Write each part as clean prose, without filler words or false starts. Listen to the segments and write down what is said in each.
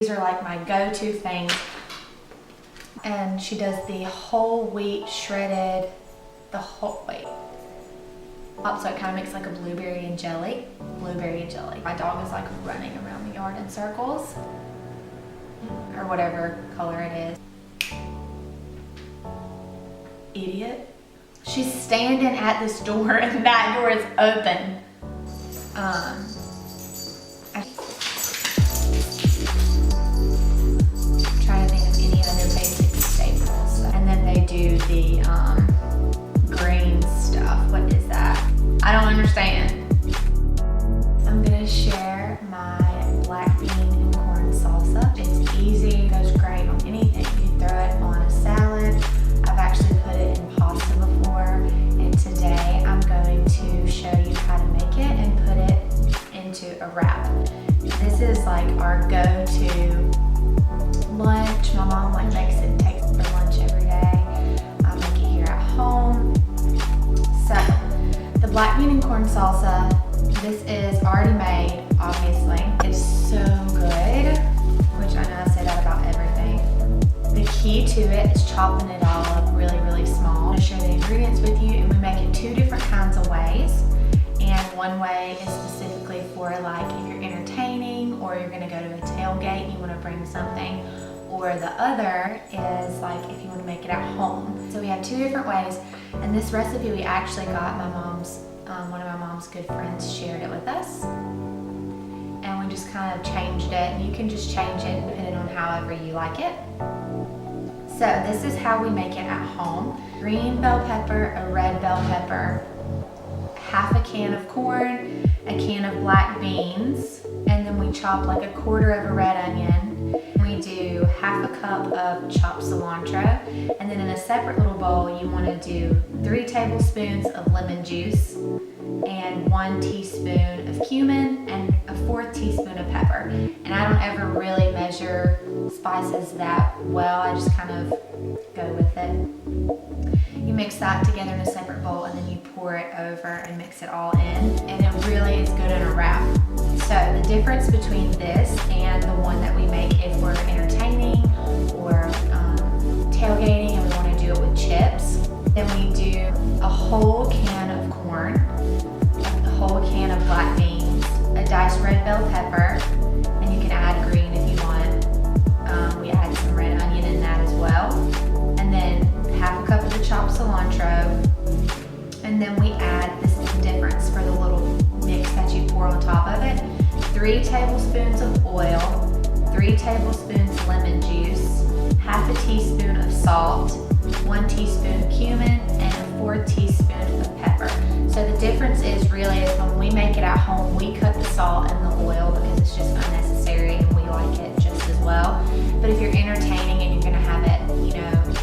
These are like my go-to things. And she does the whole wheat shredded, so it kind of makes like a blueberry and jelly. My dog is like running around the yard in circles, or whatever color it is. Idiot. She's standing at this door and that door is open. Trying to think of any other basic staples. And then they do the green stuff. What is that? I don't understand. I'm gonna share my black bean and corn salsa. It's easy, goes great on anything. You throw it on a salad. I've actually put it in pasta before, and today I'm going to show you how to make it and put it into a wrap. This is like our go-to lunch. My mom makes it and takes it for lunch every day. I make it here at home. So the black bean and corn salsa, this is already made, obviously. It's so good, which I know I say that about everything. The key to it is chopping it all up really, really small. I'm gonna share the ingredients with you, and we make it two different kinds of ways. And one way is specifically for like if you're entertaining or you're gonna go to a tailgate and you wanna bring something, or the other is like if you wanna make it at home. So we have two different ways, and this recipe we actually got one of my mom's good friends shared it with us. And we just kind of changed it, and you can just change it depending on however you like it. So this is how we make it at home. Green bell pepper, a red bell pepper, half a can of corn, a can of black beans, and then we chop like a quarter of a red onion. We do half a cup of chopped cilantro, and then in a separate little bowl you want to do 3 tablespoons of lemon juice and 1 teaspoon of cumin and a 1/4 teaspoon of pepper. And I don't ever really measure spices that well, I just kind of go with it. You mix that together in a separate bowl, and then you pour it over and mix it all in, and it really is good in a wrap. So the difference between this and the one that we make if we're entertaining or tailgating and we want to do it with chips, then we do a whole can of corn, a whole can of black beans, a diced red bell pepper, and you can add green if you want. We add some red onion in that as well, and then half a cup of the chopped cilantro, and then we add, this is the difference for the little mix that you pour on top of it, 3 tablespoons of oil, 3 tablespoons lemon juice, half a teaspoon of salt, 1 teaspoon of cumin, and a 1/4 teaspoon of pepper. So the difference is really is when we make it at home, we cut the salt and the oil because it's just unnecessary and we like it just as well. But if you're entertaining and you're gonna have it,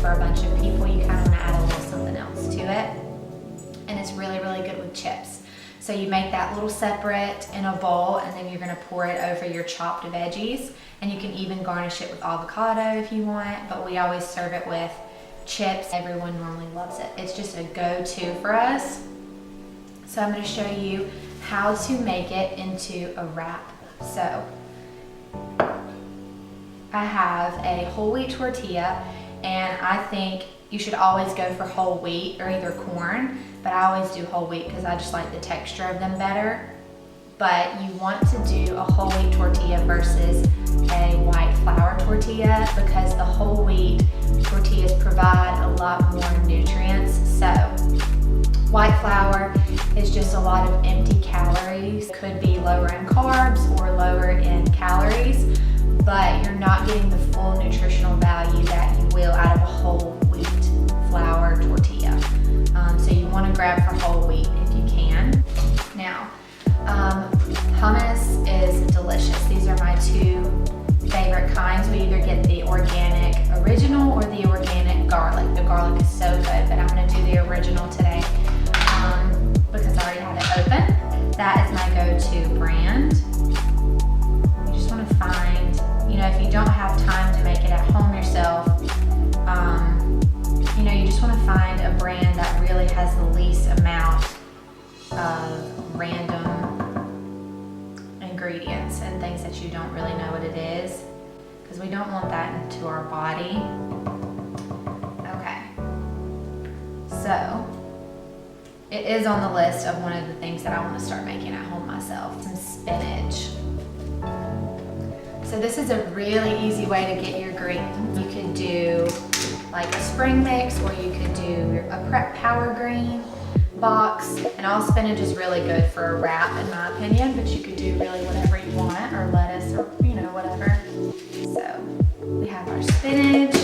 for a bunch of people, you kind of want to add a little something else to it. And it's really, really good with chips. So you make that little separate in a bowl, and then you're gonna pour it over your chopped veggies. And you can even garnish it with avocado if you want, but we always serve it with chips. Everyone normally loves it. It's just a go-to for us. So I'm gonna show you how to make it into a wrap. So I have a whole wheat tortilla, and I think you should always go for whole wheat or either corn, but I always do whole wheat because I just like the texture of them better. But you want to do a whole wheat tortilla versus a white flour tortilla because the whole wheat tortillas provide a lot more nutrients. So white flour is just a lot of empty calories. Could be lower in carbs or lower in calories, but you're not getting the full nutritional value that you will out of a whole wheat flour tortilla. So you want to grab for whole wheat if you can. Now, hummus is delicious. These are my 2 favorite kinds. We either get the organic original or the organic garlic. The garlic is so good, but I'm going to do the original today because I already have it open. That is my go-to brand. You just want to find, if you don't have time to make it at home yourself, you just want to find a brand that really has the least amount of random ingredients and things that you don't really know what it is. don't want that into our body. Okay, so it is on the list of one of the things that I want to start making at home myself, some spinach. So this is a really easy way to get your greens. You could do like a spring mix, or you could do a prep power green box. And all spinach is really good for a wrap in my opinion, but you could do really whatever you want, or lettuce, or whatever. So we have our spinach.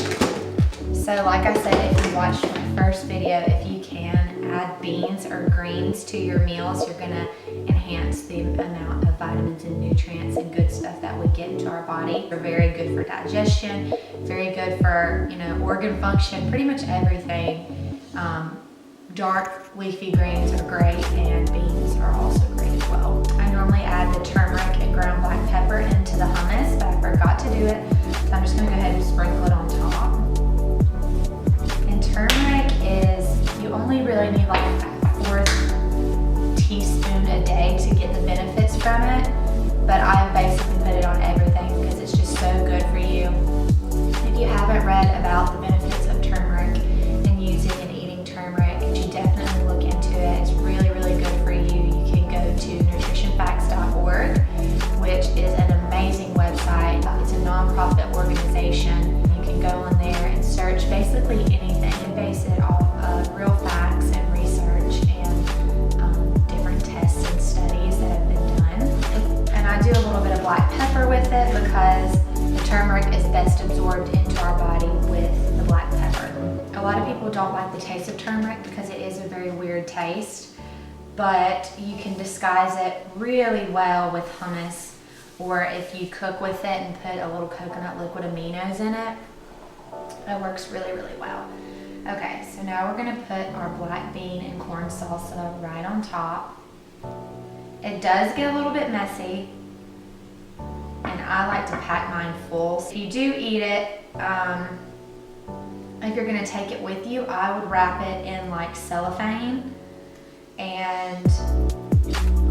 So like I said, if you watched my first video, if you can add beans or greens to your meals, you're gonna enhance the amount of vitamins and nutrients and good stuff that we get into our body. They're very good for digestion, very good for organ function, pretty much everything. Dark leafy greens are great, and beans are also great as well. I normally add the turmeric and ground black pepper into the hummus, but I forgot to do it, so I'm just gonna go ahead and sprinkle it on top. And turmeric you only really need like a 1/4 teaspoon a day to get the benefits from it, but I basically put it on everything because it's just so good for you. If you haven't read about the benefits of turmeric and using and eating turmeric, you should definitely look into it. It's really, really good for you. You can go to nutritionfacts.org, which is an amazing website. It's a nonprofit organization. You can go on there and search basically anything and base it off of real facts and research and different tests and studies that have been done. And I do a little bit of black pepper with it because the turmeric is best absorbed into our body with the black pepper. A lot of people don't like the taste of turmeric because it is a very weird taste, but you can disguise it really well with hummus, or if you cook with it and put a little coconut liquid aminos in it, it works really, really well. Okay, so now we're gonna put our black bean and corn salsa right on top. It does get a little bit messy, and I like to pack mine full. If you do eat it, if you're gonna take it with you, I would wrap it in like cellophane and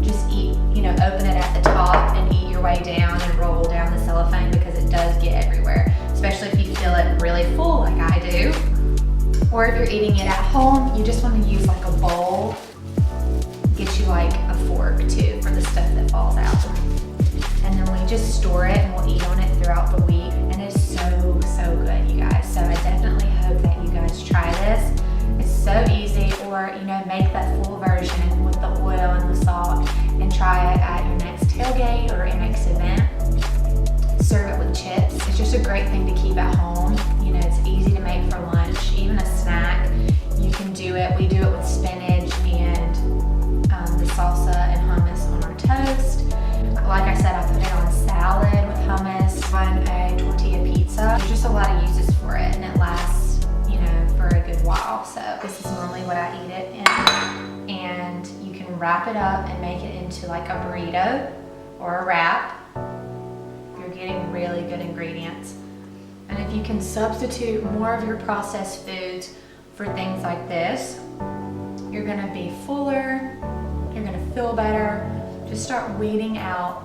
just eat, open it at the top and eat your way down and roll down the cellophane, because it does get everywhere, especially if you feel it really full like I do. Or if you're eating it at home, you just want to use like a bowl. Get you like a fork too for the stuff that falls out. And then we just store it and we'll eat on it throughout the week. And it's so, so good, you guys. So I definitely hope that you guys try this. It's so easy. Or, make that full version with the oil and the salt and try it at your next tailgate or your next event. Serve it with chips. It's just a great thing to keep at home. It's easy to make for lunch, even a snack. You can do it. We do it with spinach and the salsa and hummus on our toast. Like I said, I put it on salad with hummus, on a tortilla pizza. There's just a lot of uses for it, and it lasts, for a good while. So this is normally what I eat it in. And you can wrap it up and make it into like a burrito or a wrap. You're getting really good ingredients. And if you can substitute more of your processed foods for things like this, you're gonna be fuller, you're gonna feel better. Just start weeding out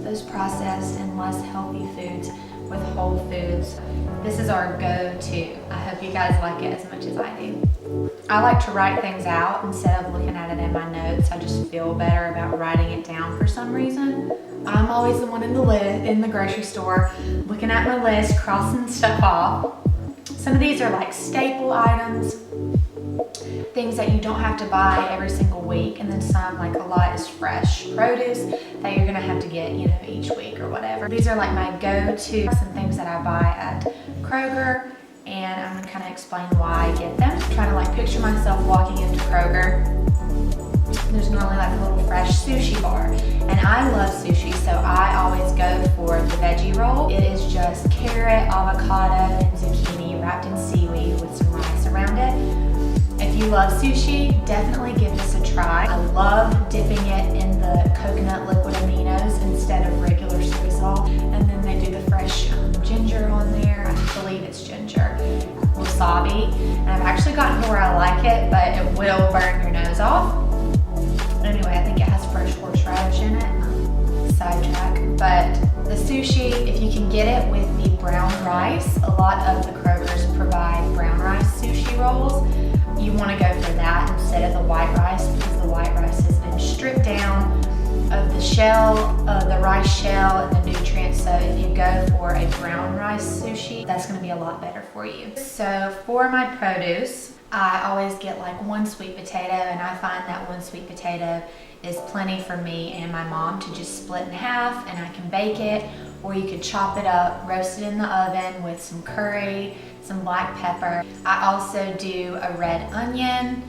those processed and less healthy foods with whole foods. This is our go-to. I hope you guys like it as much as I do. I like to write things out instead of looking at it in my notes. I just feel better about writing it down for some reason. I'm always the one in the grocery store looking at my list, crossing stuff off. Some of these are like staple items, things that you don't have to buy every single week, and then some, like a lot is fresh produce that you're gonna have to get, each week or whatever. These are like my go-to, some things that I buy at Kroger, and I'm gonna kind of explain why I get them. I'm trying to like picture myself walking into Kroger. There's normally like a little fresh sushi bar, and I love sushi, so I always go for the veggie roll. It is just carrot, avocado, and zucchini wrapped in seaweed with some rice around it. If you love sushi, definitely give this a try. I love dipping it in the coconut liquid aminos instead of regular soy salt, and then they do the fresh ginger on there. I believe it's ginger, wasabi, and I've actually gotten to where I like it, but it will burn your nose off. Anyway, I think it has fresh horseradish in it. Sidetrack. But the sushi, if you can get it with the brown rice. A lot of the Krogers provide brown rice sushi rolls. You want to go for that instead of the white rice, because the white rice has been stripped down of the shell, the rice shell, and the nutrients. So if you go for a brown rice sushi, that's going to be a lot better for you. So for my produce, I always get like 1 sweet potato, and I find that 1 sweet potato is plenty for me and my mom to just split in half, and I can bake it, or you could chop it up, roast it in the oven with some curry, some black pepper. I also do a red onion.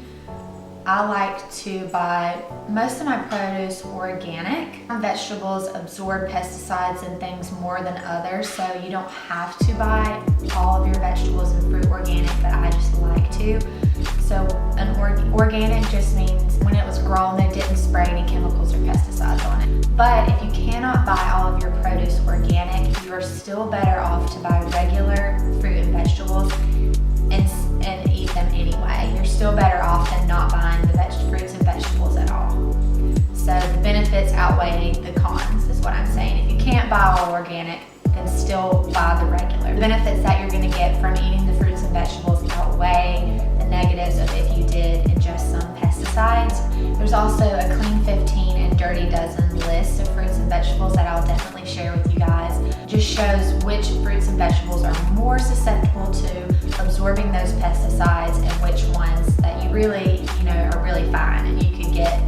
I like to buy most of my produce organic. Vegetables absorb pesticides and things more than others, so you don't have to buy all of your vegetables and fruit organic, but I just like to. So an organic just means when it was grown, they didn't spray any chemicals or pesticides on it. But if you cannot buy all of your produce organic, you are still better off to buy regular fruit and vegetables and eat them anyway. You're still better off than not buying the fruits and vegetables at all. So the benefits outweigh the cons is what I'm saying. If you can't buy all organic, then still buy the regular. The benefits that you're going to get from eating the fruits and vegetables outweigh the negatives of if you did ingest some pesticides. There's also a clean 15 and dirty dozen list of fruits and vegetables that I'll definitely share with you guys. Just shows which fruits and vegetables are more susceptible to absorbing those pesticides and which ones that you really, are really fine and you could get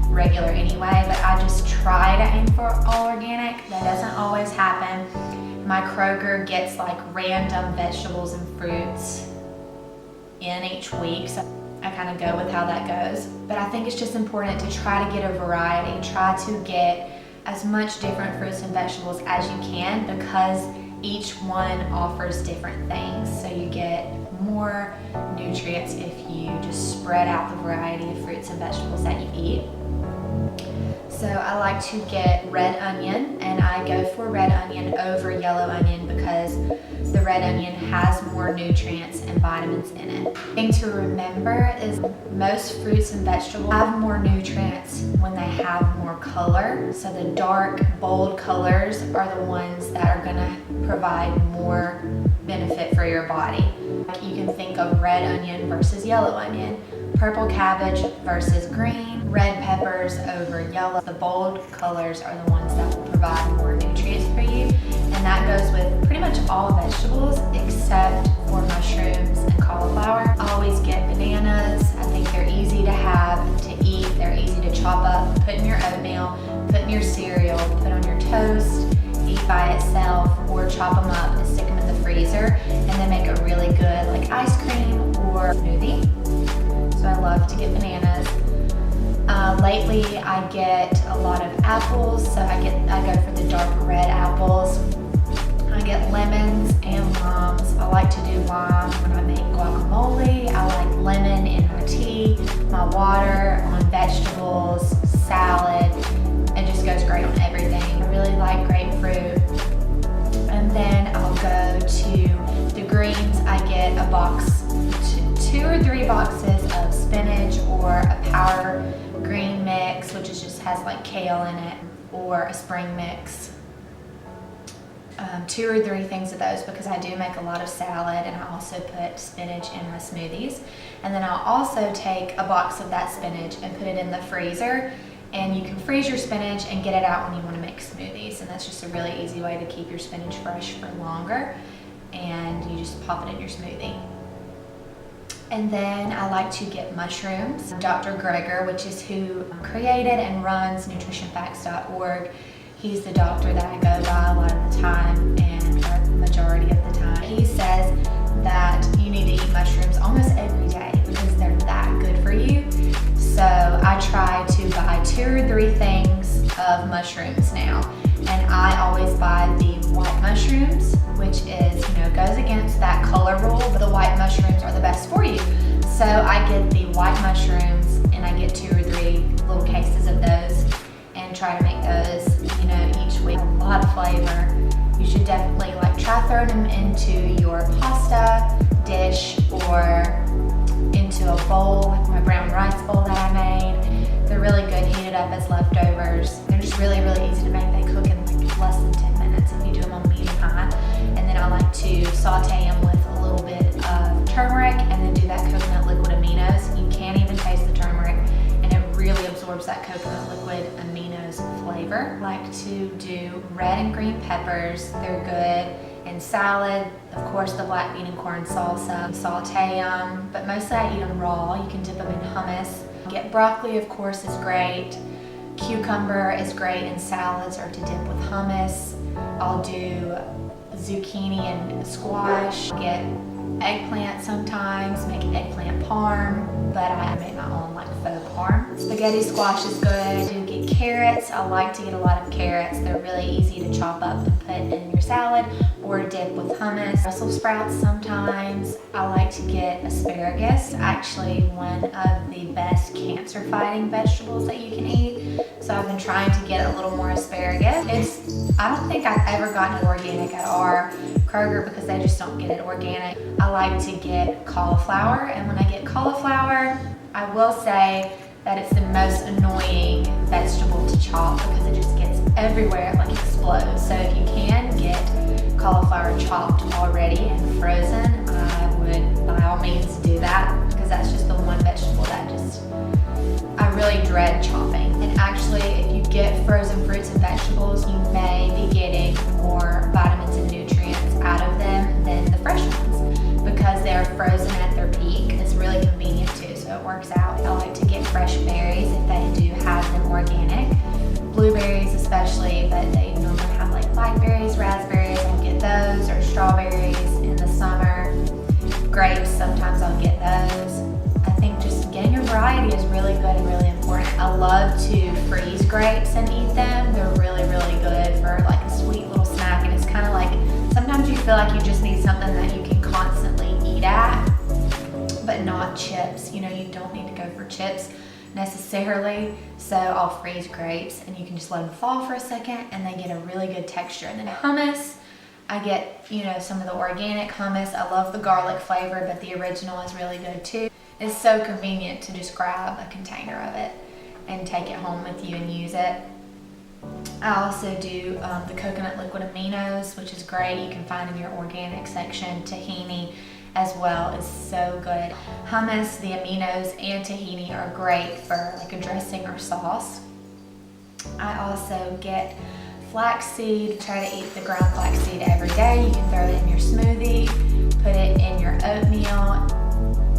regular anyway. But I just try to aim for all organic. That doesn't always happen. My Kroger gets like random vegetables and fruits in each week, so I kind of go with how that goes. But I think it's just important to try to get a variety, try to get as much different fruits and vegetables as you can, because each one offers different things. So you get more nutrients if you just spread out the variety of fruits and vegetables that you eat. So I like to get red onion, and I go for red onion over yellow onion because the red onion has more nutrients and vitamins in it. The thing to remember is most fruits and vegetables have more nutrients when they have more color. So the dark, bold colors are the ones that are gonna provide more benefit for your body. You can think of red onion versus yellow onion, purple cabbage versus green, red peppers over yellow. The bold colors are the ones that will provide more nutrients for you, and that goes with pretty much all vegetables except for mushrooms and cauliflower. I always get bananas. I think they're easy to have, to eat. They're easy to chop up, put in your oatmeal, put in your cereal, put on your toast, eat by itself, or chop them up and stick them in the freezer, and they make a really good like ice cream or smoothie. So I love to get bananas. Lately I get a lot of apples, so I go for the dark red apples. I get lemons and limes. I like to do lime when I make guacamole. I like lemon in my tea, my water, on vegetables, salad. It just goes great on everything. I really like grapefruit. And then I'll go to the greens. I get a box, 2 or 3 boxes of spinach, or a power green mix, which just has like kale in it, or a spring mix. 2 or 3 things of those, because I do make a lot of salad, and I also put spinach in my smoothies. And then I'll also take a box of that spinach and put it in the freezer, and you can freeze your spinach and get it out when you want to make smoothies, and that's just a really easy way to keep your spinach fresh for longer, and you just pop it in your smoothie. And then I like to get mushrooms. Dr. Greger, which is who created and runs nutritionfacts.org, he's the doctor that I go by a lot of the time, and the majority of the time. He says that you need to eat mushrooms almost every day because they're that good for you. So I try to buy 2 or 3 things of mushrooms now. And I always buy the white mushrooms, which is, goes against that color rule, but the white mushrooms are the best for you. So I get the white mushrooms, and I get 2 or 3 little cases of those, and try to make those, each week. A lot of flavor. You should definitely try throwing them into your pasta dish or into a bowl, like my brown rice bowl that I made. They're really good heated up as leftovers. They're just really, really easy to make. They cook in less than 10 minutes if you do them on medium high. And then I like do red and green peppers. They're good in salad. Of course, the black bean and corn salsa. Saute them, but mostly I eat them raw. You can dip them in hummus. Get broccoli, of course, is great. Cucumber is great in salads or to dip with hummus. I'll do zucchini and squash. Get eggplant sometimes, make eggplant parm, but I make my own like faux parm. Spaghetti squash is good. I do get carrots. I like to get a lot of carrots. They're really easy to chop up and put in your salad or dip with hummus. Brussels sprouts sometimes. I like to get asparagus, actually one of the best cancer fighting vegetables that you can eat. So I've been trying to get a little more asparagus. I don't think I've ever gotten it organic at our Kroger because they just don't get it organic. I like to get cauliflower, and when I get cauliflower, I will say that it's the most annoying vegetable to chop because it just gets everywhere, it like explodes. So if you can get cauliflower chopped already and frozen, I would by all means do that because that's just the one vegetable that I really dread chopping. And actually, if you get frozen fruits and vegetables, you may be getting more vitamins and nutrients out of them than the fresh ones because they're frozen at their peak. It's really convenient too, so it works out. I like to get fresh berries if they do have them organic. Blueberries especially, but they normally have like blackberries, raspberries. I'll get those, or strawberries in the summer. Grapes, sometimes I'll get those. I think just getting a variety is really good and really important. I love to freeze grapes and eat them. They're really, really good for like a sweet little snack, and it's kind of like, sometimes you feel like you just need something that you can constantly eat at, but not chips. You know, you don't need to go for chips necessarily. So I'll freeze grapes and you can just let them thaw for a second and they get a really good texture. And then hummus, I get, you know, some of the organic hummus. I love the garlic flavor, but the original is really good too. It's so convenient to just grab a container of it and take it home with you and use it. I also do the coconut liquid aminos, which is great. You can find in your organic section. Tahini as well is so good. Hummus, the aminos, and tahini are great for like a dressing or sauce. I also get flaxseed. Try to eat the ground flaxseed every day. You can throw it in your smoothie, put it in your oatmeal,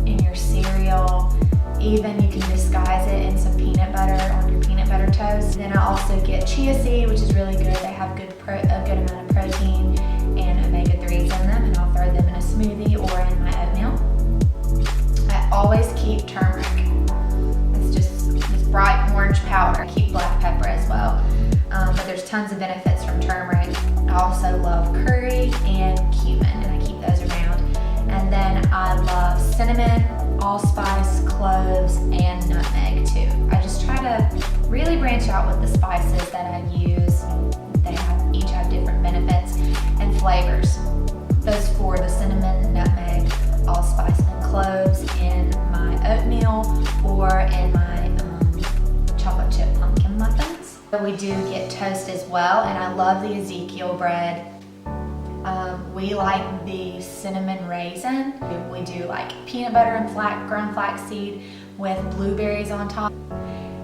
in your cereal. Even you can disguise it in some peanut butter on your peanut butter toast. Then I also get chia seed, which is really good. They have a good amount of protein and omega-3s in them, and I'll throw them in a smoothie or in my oatmeal. I always keep turmeric. It's just this bright orange powder. I keep black pepper as well. But there's tons of benefits from turmeric. I also love curry and cumin, and I keep those around. And then I love cinnamon, allspice, cloves, and nutmeg too. I just try to really branch out with the spices that I use. They each have different benefits and flavors. Those four, the cinnamon, nutmeg, allspice, and cloves in my oatmeal or in my chocolate chip pumpkin muffins. We do get toast as well, and I love the Ezekiel bread. We like the cinnamon raisin. We do like peanut butter and ground flaxseed with blueberries on top.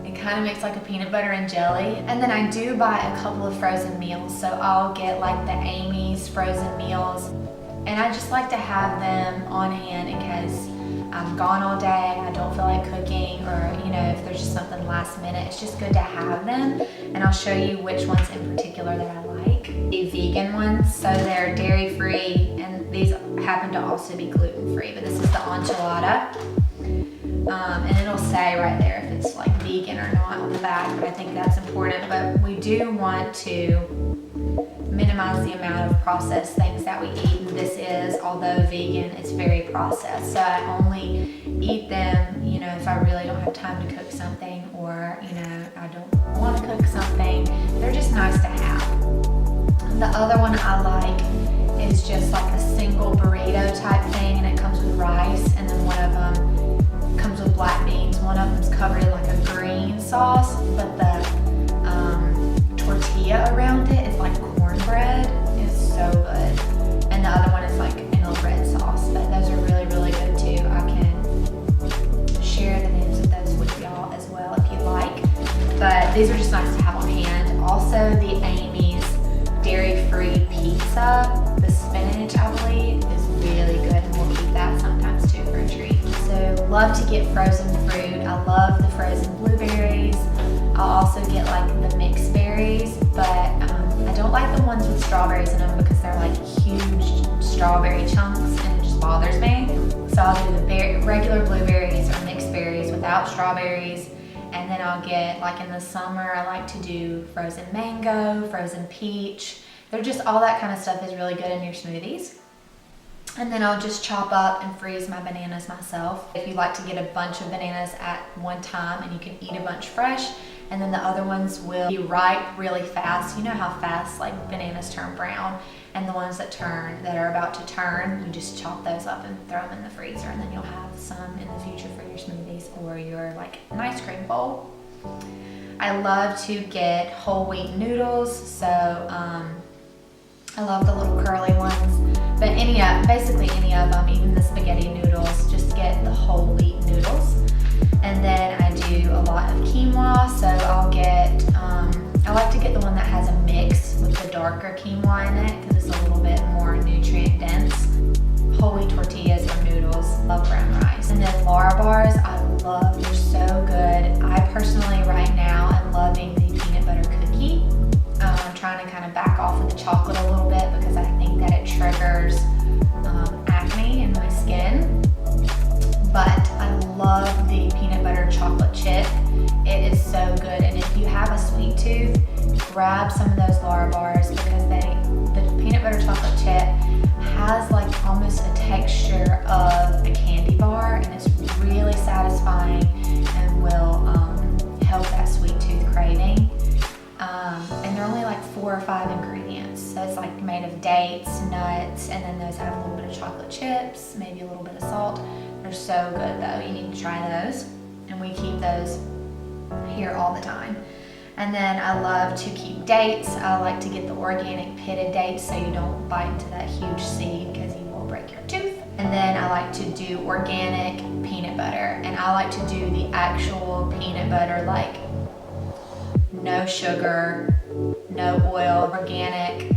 It kind of makes like a peanut butter and jelly. And then I do buy a couple of frozen meals. So I'll get like the Amy's frozen meals, and I just like to have them on hand in case I'm gone all day, I don't feel like cooking, or you know, if there's just something last minute, it's just good to have them. And I'll show you which ones in particular that I like. The vegan ones, so they're dairy free, and these happen to also be gluten free, but this is the enchilada. And it'll say right there if it's like vegan or not on the back, but I think that's important. But we do want to minimize the amount of processed things that we eat, and this is, although vegan, it's very processed. So I only eat them, you know, if I really don't have time to cook something, or you know, I don't want to cook something. They're just nice to have. The other one I like is just like a single burrito type thing, and it comes with rice, and then one of them comes with black beans. One of them's covered in like a green sauce, but the tortilla around it is like cornbread. It's so good. And the other one is like in a red sauce, but those are really, really good too. I can share the names of those with y'all as well if you like. But these are just nice to have on hand. Also the Amy's spinach, I believe, is really good, and we'll keep that sometimes too for a treat. So love to get frozen fruit. I love the frozen blueberries. I'll also get like the mixed berries, but I don't like the ones with strawberries in them because they're like huge strawberry chunks and it just bothers me. So I'll do the regular blueberries or mixed berries without strawberries. And then I'll get, like in the summer, I like to do frozen mango, frozen peach. They're just, all that kind of stuff is really good in your smoothies. And then I'll just chop up and freeze my bananas myself. If you like to get a bunch of bananas at one time and you can eat a bunch fresh, and then the other ones will be ripe really fast. You know how fast like bananas turn brown, and the ones that are about to turn, you just chop those up and throw them in the freezer, and then you'll have some in the future for your smoothies or your like an ice cream bowl. I love to get whole wheat noodles, so I love the little curly ones, but basically any of them, even the spaghetti noodles, just get the whole wheat noodles. And then I do a lot of quinoa, so I'll get, I like to get the one that has a mix with the darker quinoa in it because it's a little bit more nutrient dense. Whole wheat tortillas or noodles, love brown rice. And then Lara bars, I love, they're so good. I personally right now am loving the peanut butter cookie. I'm trying to kind of back off of the chocolate a little bit because I think that it triggers acne in my skin. But I love the peanut butter chocolate chip. It is so good. And if you have a sweet tooth, grab some of those Lara bars because the peanut butter chocolate chip has like almost a texture of a candy bar, and it's really satisfying and will help that sweet tooth craving. And they're only like 4 or 5 ingredients. So it's like made of dates, nuts, and then those have a little bit of chocolate chips, maybe a little bit of salt. They're so good though, you need to try those. And we keep those here all the time. And then I love to keep dates. I like to get the organic pitted dates so you don't bite into that huge seed because you will break your tooth. And then I like to do organic peanut butter. And I like to do the actual peanut butter, like no sugar, no oil, organic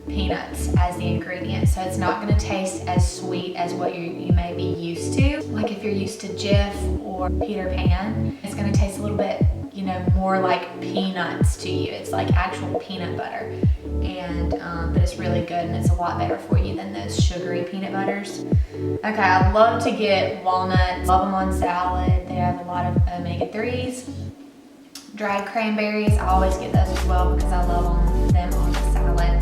peanuts as the ingredient. So it's not gonna taste as sweet as what you may be used to. Like if you're used to Jif or Peter Pan, it's gonna taste a little bit, more like peanuts to you. It's like actual peanut butter. And, but it's really good and it's a lot better for you than those sugary peanut butters. Okay, I love to get walnuts, love them on salad. They have a lot of omega-3s. Dried cranberries, I always get those as well because I love them on the salad.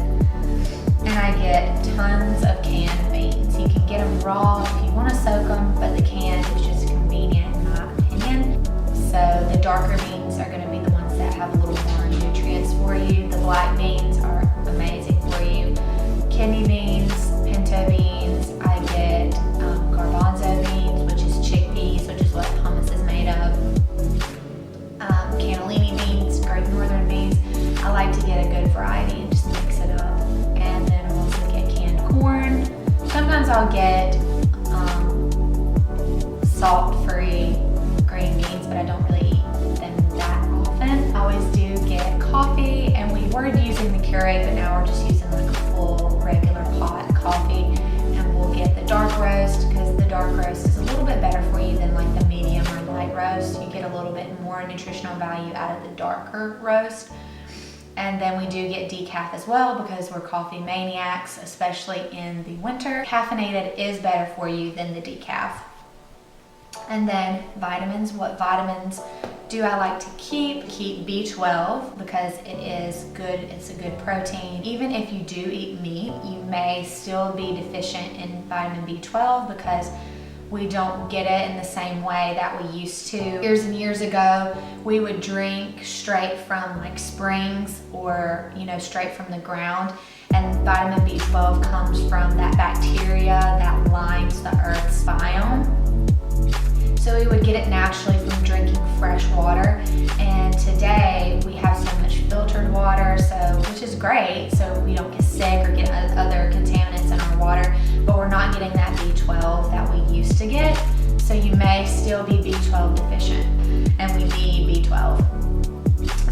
And I get tons of canned beans. You can get them raw if you want to soak them, but the canned is just convenient in my opinion. So the darker beans are going to be the ones that have a little more nutrients for you. The black beans are amazing for you. Kidney beans, pinto beans, I get garbanzo beans, which is chickpeas, which is what hummus is made of. Cannellini beans, Great Northern beans. I like to get a good variety and just mix it up. And then I'll also get canned corn. Sometimes I'll get salt-free green beans, but I don't really eat them that often. I always do get coffee, and we were using the Keurig, but now we're just using like a full regular pot coffee. And we'll get the dark roast because the dark roast is a little bit better for you than like the medium or light roast. You get a little bit more nutritional value out of the darker roast. And then we do get decaf as well because we're coffee maniacs, especially in the winter. Caffeinated is better for you than the decaf. And then vitamins, what vitamins do I like to keep? Keep B12 because it is good, it's a good protein. Even if you do eat meat, you may still be deficient in vitamin B12 because we don't get it in the same way that we used to. Years and years ago, we would drink straight from like springs or, straight from the ground. And vitamin B12 comes from that bacteria that lines the Earth's biome. So we would get it naturally from drinking fresh water. And today we have so much filtered water, which is great, so we don't get sick or get other contaminants in our water, but we're not getting that B12 that we used to get. So you may still be B12 deficient, and we need B12.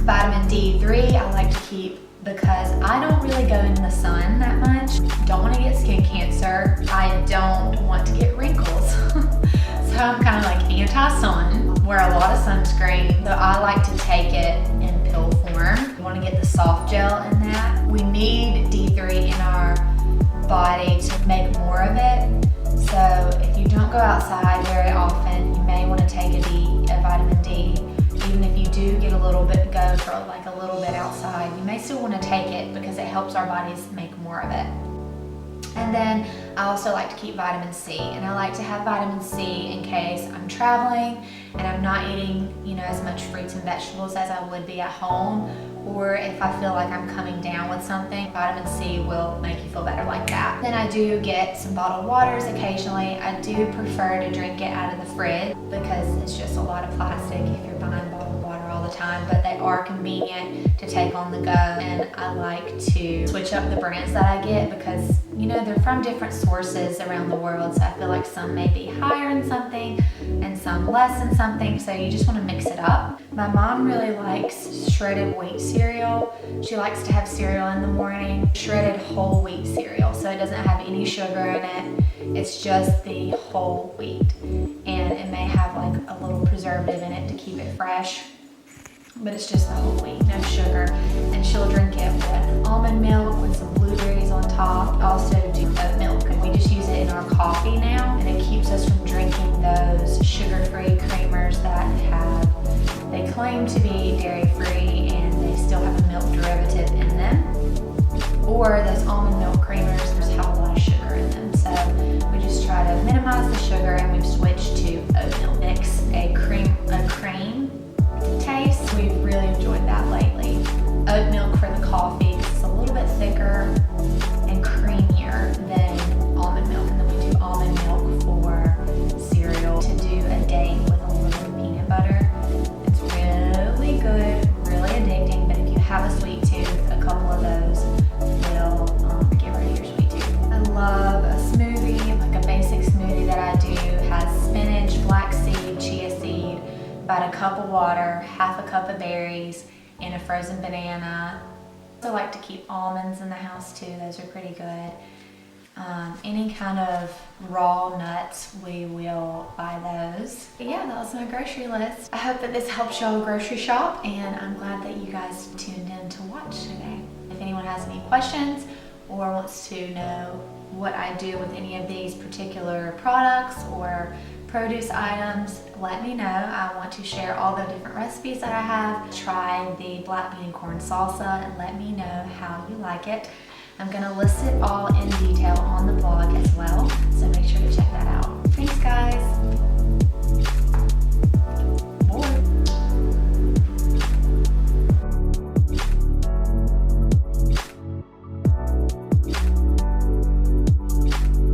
Vitamin D3 I like to keep because I don't really go in the sun that much. Don't want to get skin wear a lot of sunscreen. So I like to take it in pill form. You want to get the soft gel in that. We need D3 in our body to make more of it. So if you don't go outside very often, you may want to take a vitamin D. Even if you do get a little bit, go for like a little bit outside, you may still want to take it because it helps our bodies make more of it. And then I also like to keep vitamin C, and I like to have vitamin C in case I'm traveling and I'm not eating, as much fruits and vegetables as I would be at home, or if I feel like I'm coming down with something, vitamin C will make you feel better like that. Then I do get some bottled waters occasionally. I do prefer to drink it out of the fridge because it's just a lot of plastic if you're buying bottled water all the time, but they are convenient to take on the go, and I like to switch up the brands that I get because they're from different sources around the world, so I feel like some may be higher in something and some less in something, so you just want to mix it up. My mom really likes shredded wheat cereal. She likes to have cereal in the morning, shredded whole wheat cereal, so it doesn't have any sugar in it. It's just the whole wheat, and it may have like a little preservative in it to keep it fresh, but it's just the whole wheat, no sugar. And she'll drink it with almond milk with some blueberries on top. Also do oat milk, and we just use it in our coffee now, and it keeps us from drinking those sugar-free creamers that they claim to be dairy-free and they still have a milk derivative in them. Or those almond milk creamers just have a lot of sugar in them. So we just try to minimize the sugar, and we've switched to oat milk. Mix a cream taste. We've really enjoyed that lately. Oat milk for the coffee. It's a little bit thicker and creamier than almond milk. And then we do almond milk for cereal to do a date with a little bit of peanut butter. It's really good, really addicting, but if you have a sweet tooth, a couple of those will get rid of your sweet tooth. I love a smoothie, like a basic smoothie that I do has spinach, flaxseed, chia seed, about a cup of water, half a cup of berries, and a frozen banana. I also like to keep almonds in the house too. Those are pretty good. Any kind of raw nuts, we will buy those. But yeah, that was my grocery list. I hope that this helps y'all grocery shop, and I'm glad that you guys tuned in to watch today. If anyone has any questions or wants to know what I do with any of these particular products or produce items, let me know. I want to share all the different recipes that I have. Try the black bean and corn salsa and let me know how you like it. I'm gonna list it all in detail on the